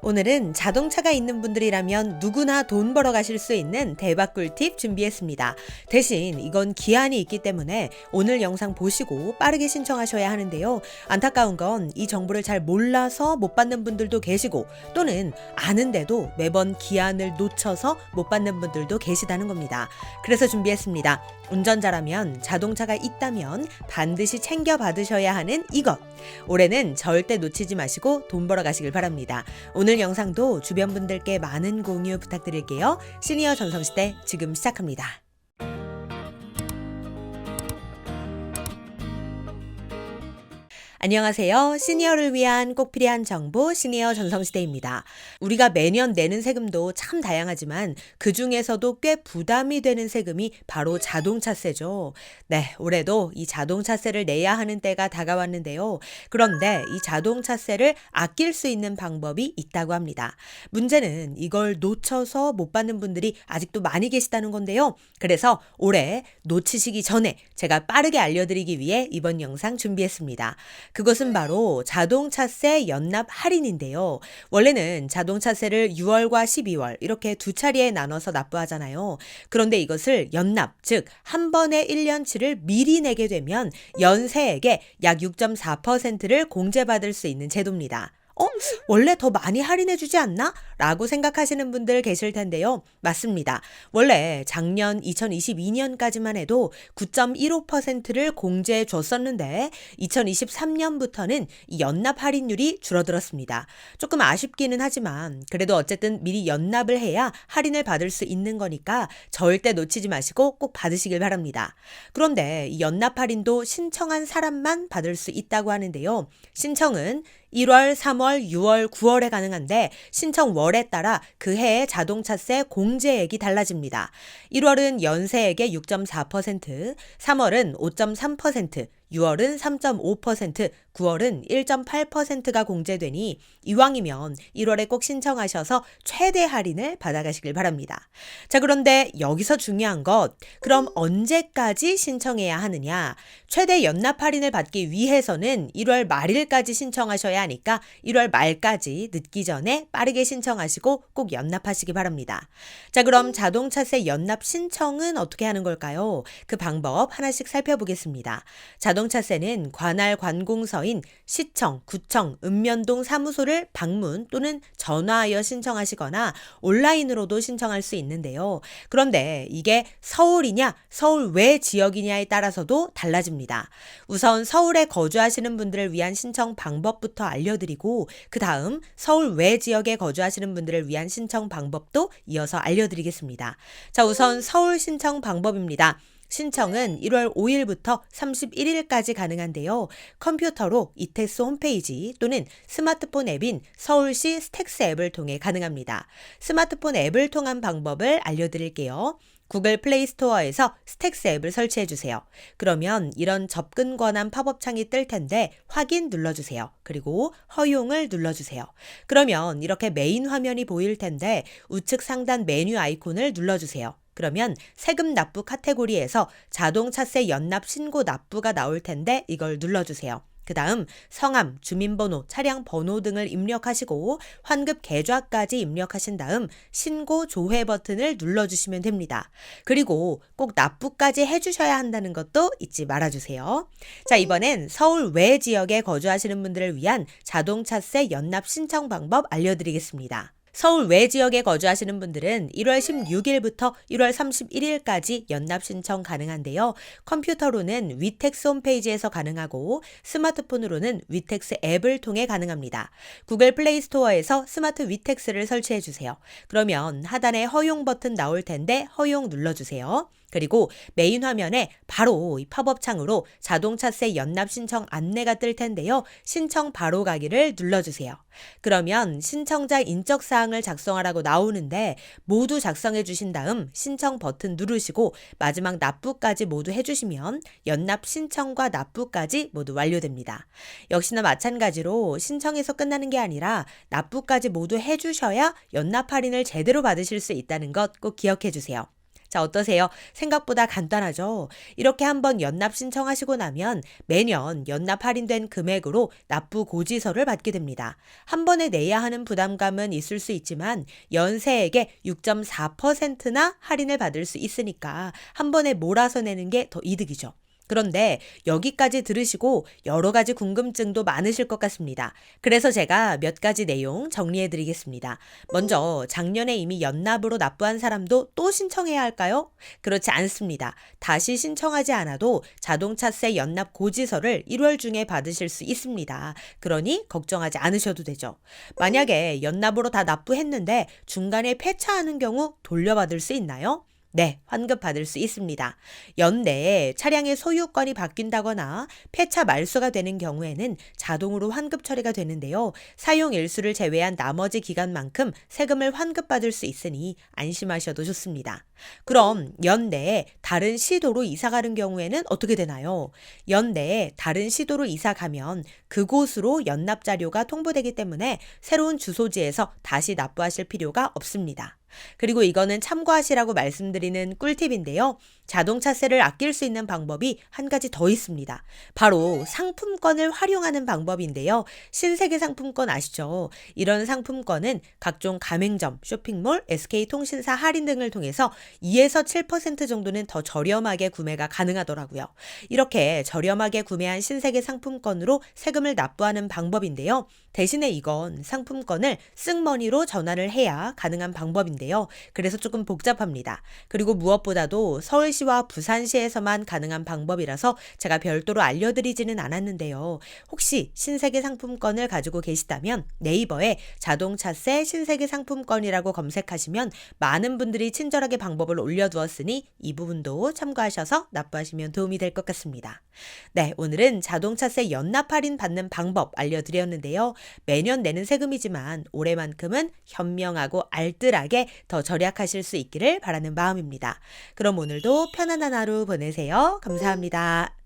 오늘은 자동차가 있는 분들이라면 누구나 돈 벌어 가실 수 있는 대박 꿀팁 준비했습니다. 대신 이건 기한이 있기 때문에 오늘 영상 보시고 빠르게 신청하셔야 하는데요. 안타까운 건 이 정보를 잘 몰라서 못 받는 분들도 계시고 또는 아는데도 매번 기한을 놓쳐서 못 받는 분들도 계시다는 겁니다. 그래서 준비했습니다. 운전자라면 자동차가 있다면 반드시 챙겨 받으셔야 하는 이것. 올해는 절대 놓치지 마시고 돈 벌어 가시길 바랍니다. 오늘 영상도 주변 분들께 많은 공유 부탁드릴게요. 시니어 전성시대 지금 시작합니다. 안녕하세요. 시니어를 위한 꼭 필요한 정보 시니어 전성시대입니다. 우리가 매년 내는 세금도 참 다양하지만 그 중에서도 꽤 부담이 되는 세금이 바로 자동차세죠. 네, 올해도 이 자동차세를 내야 하는 때가 다가왔는데요. 그런데 이 자동차세를 아낄 수 있는 방법이 있다고 합니다. 문제는 이걸 놓쳐서 못 받는 분들이 아직도 많이 계시다는 건데요. 그래서 올해 놓치시기 전에 제가 빠르게 알려드리기 위해 이번 영상 준비했습니다. 그것은 바로 자동차세 연납 할인인데요. 원래는 자동차세를 6월과 12월 이렇게 두 차례에 나눠서 납부하잖아요. 그런데 이것을 연납, 즉 한 번에 1년치를 미리 내게 되면 연세액의 약 6.4%를 공제받을 수 있는 제도입니다. 원래 더 많이 할인해주지 않나? 라고 생각하시는 분들 계실 텐데요. 맞습니다. 원래 작년 2022년까지만 해도 9.15%를 공제해 줬었는데 2023년부터는 이 연납 할인율이 줄어들었습니다. 조금 아쉽기는 하지만 그래도 어쨌든 미리 연납을 해야 할인을 받을 수 있는 거니까 절대 놓치지 마시고 꼭 받으시길 바랍니다. 그런데 이 연납 할인도 신청한 사람만 받을 수 있다고 하는데요. 신청은 1월, 3월, 6월, 9월에 가능한데 신청월에 따라 그 해의 자동차세 공제액이 달라집니다. 1월은 연세액의 6.4%, 3월은 5.3%, 6월은 3.5%, 9월은 1.8%가 공제되니 이왕이면 1월에 꼭 신청하셔서 최대 할인을 받아가시길 바랍니다. 자, 그런데 여기서 중요한 것, 그럼 언제까지 신청해야 하느냐? 최대 연납 할인을 받기 위해서는 1월 말일까지 신청하셔야 하니까 1월 말까지 늦기 전에 빠르게 신청하시고 꼭 연납하시기 바랍니다. 자, 그럼 자동차세 연납 신청은 어떻게 하는 걸까요? 그 방법 하나씩 살펴보겠습니다. 자동차세는 관할 관공서인 시청, 구청, 읍면동 사무소를 방문 또는 전화하여 신청하시거나 온라인으로도 신청할 수 있는데요. 그런데 이게 서울이냐, 서울 외 지역이냐에 따라서도 달라집니다. 우선 서울에 거주하시는 분들을 위한 신청 방법부터 알려드리고 그 다음 서울 외 지역에 거주하시는 분들을 위한 신청 방법도 이어서 알려드리겠습니다. 자, 우선 서울 신청 방법입니다. 신청은 1월 5일부터 31일까지 가능한데요. 컴퓨터로 이택스 홈페이지 또는 스마트폰 앱인 서울시 스택스 앱을 통해 가능합니다. 스마트폰 앱을 통한 방법을 알려드릴게요. 구글 플레이 스토어에서 스택스 앱을 설치해 주세요. 그러면 이런 접근 권한 팝업 창이 뜰 텐데 확인 눌러주세요. 그리고 허용을 눌러주세요. 그러면 이렇게 메인 화면이 보일 텐데 우측 상단 메뉴 아이콘을 눌러주세요. 그러면 세금 납부 카테고리에서 자동차세 연납 신고 납부가 나올 텐데 이걸 눌러주세요. 그 다음 성함, 주민번호, 차량 번호 등을 입력하시고 환급 계좌까지 입력하신 다음 신고 조회 버튼을 눌러주시면 됩니다. 그리고 꼭 납부까지 해주셔야 한다는 것도 잊지 말아주세요. 자, 이번엔 서울 외 지역에 거주하시는 분들을 위한 자동차세 연납 신청 방법 알려드리겠습니다. 서울 외 지역에 거주하시는 분들은 1월 16일부터 1월 31일까지 연납 신청 가능한데요. 컴퓨터로는 위택스 홈페이지에서 가능하고 스마트폰으로는 위택스 앱을 통해 가능합니다. 구글 플레이 스토어에서 스마트 위택스를 설치해 주세요. 그러면 하단에 허용 버튼 나올 텐데 허용 눌러주세요. 그리고 메인 화면에 바로 이 팝업 창으로 자동차세 연납 신청 안내가 뜰 텐데요. 신청 바로 가기를 눌러주세요. 그러면 신청자 인적사항을 작성하라고 나오는데 모두 작성해 주신 다음 신청 버튼 누르시고 마지막 납부까지 모두 해주시면 연납 신청과 납부까지 모두 완료됩니다. 역시나 마찬가지로 신청해서 끝나는 게 아니라 납부까지 모두 해주셔야 연납 할인을 제대로 받으실 수 있다는 것 꼭 기억해 주세요. 자, 어떠세요? 생각보다 간단하죠? 이렇게 한번 연납 신청하시고 나면 매년 연납 할인된 금액으로 납부 고지서를 받게 됩니다. 한 번에 내야 하는 부담감은 있을 수 있지만 연세액의 6.4%나 할인을 받을 수 있으니까 한 번에 몰아서 내는 게 더 이득이죠. 그런데 여기까지 들으시고 여러 가지 궁금증도 많으실 것 같습니다. 그래서 제가 몇 가지 내용 정리해 드리겠습니다. 먼저 작년에 이미 연납으로 납부한 사람도 또 신청해야 할까요? 그렇지 않습니다. 다시 신청하지 않아도 자동차세 연납 고지서를 1월 중에 받으실 수 있습니다. 그러니 걱정하지 않으셔도 되죠. 만약에 연납으로 다 납부했는데 중간에 폐차하는 경우 돌려받을 수 있나요? 네, 환급받을 수 있습니다. 연내에 차량의 소유권이 바뀐다거나 폐차 말소가 되는 경우에는 자동으로 환급 처리가 되는데요. 사용 일수를 제외한 나머지 기간만큼 세금을 환급받을 수 있으니 안심하셔도 좋습니다. 그럼 연내에 다른 시도로 이사 가는 경우에는 어떻게 되나요? 연내에 다른 시도로 이사 가면 그곳으로 연납 자료가 통보되기 때문에 새로운 주소지에서 다시 납부하실 필요가 없습니다. 그리고 이거는 참고하시라고 말씀드리는 꿀팁인데요. 자동차세를 아낄 수 있는 방법이 한 가지 더 있습니다. 바로 상품권을 활용하는 방법인데요. 신세계 상품권 아시죠? 이런 상품권은 각종 가맹점, 쇼핑몰, SK통신사 할인 등을 통해서 2에서 7% 정도는 더 저렴하게 구매가 가능하더라고요. 이렇게 저렴하게 구매한 신세계 상품권으로 세금을 납부하는 방법인데요. 대신에 이건 상품권을 승머니로 전환을 해야 가능한 방법인데요. 그래서 조금 복잡합니다. 그리고 무엇보다도 서울시와 부산시에서만 가능한 방법이라서 제가 별도로 알려드리지는 않았는데요. 혹시 신세계 상품권을 가지고 계시다면 네이버에 자동차세 신세계 상품권이라고 검색하시면 많은 분들이 친절하게 방법을 올려두었으니 이 부분도 참고하셔서 납부하시면 도움이 될 것 같습니다. 네, 오늘은 자동차세 연납 할인 받는 방법 알려드렸는데요. 매년 내는 세금이지만 올해만큼은 현명하고 알뜰하게 더 절약하실 수 있기를 바라는 마음입니다. 그럼 오늘도 편안한 하루 보내세요. 감사합니다.